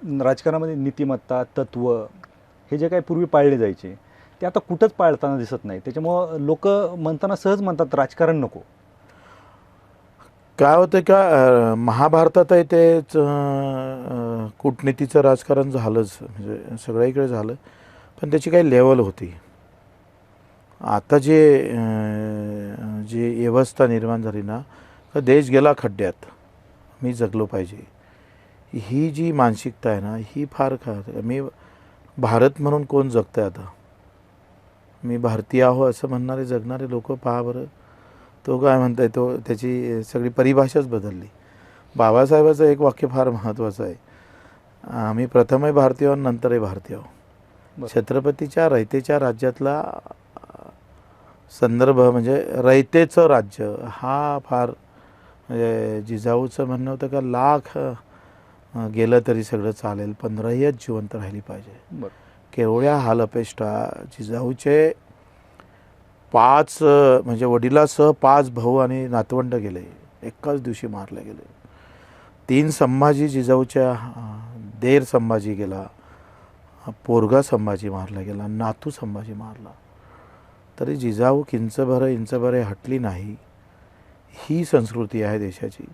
राजकारणामध्ये नीतिमत्ता, तत्त्व हे जे काही पूर्वी पाळले जायचे ते आता कुठंच पाळताना दिसत नाही. त्याच्यामुळं लोक म्हणताना सहज म्हणतात राजकारण नको. काय होतं का महाभारतातही तेच कूटनीतीचं राजकारण झालंच, म्हणजे सगळीकडे झालं, पण त्याची काही लेवल होती. आता जी व्यवस्था निर्माण झाली ना, तर देश गेला खड्ड्यात, मी जगलो पाहिजे, ही जी मानसिकता आहे ना, ही फार मी भारत म्हणून कोण जगतं आहे आता, मी भारतीय आहो असं म्हणणारे जगणारे लोक पहा बरं. तो काय म्हणताय, तो त्याची सगळी परिभाषाच बदलली. बाबासाहेबाचं एक वाक्य फार महत्त्वाचं आहे, आम्ही प्रथमही भारतीय आहोत, नंतरही भारतीय आहोत. छत्रपतीच्या रयतेच्या राज्यातला संदर्भ म्हणजे रयतेचं राज्य, हा फार म्हणजे जिजाऊचं म्हणणं होतं का लाख गेलं तरी सगळं चालेल, पण रयत जिवंत राहिली पाहिजे. केवढ्या हालअपेष्टा. जिजाऊचे 5 म्हणजे वडिलासह 5 भाऊ आणि नातवंड गेले, एकाच दिवशी मारले गेले. 3 संभाजी जिजाऊच्या, देर संभाजी गेला, पोरगा संभाजी मारला गेला, नातू संभाजी मारला, तरी जिजाऊ किंचभर इंचभर हटली नाही. ही संस्कृती आहे देशाची.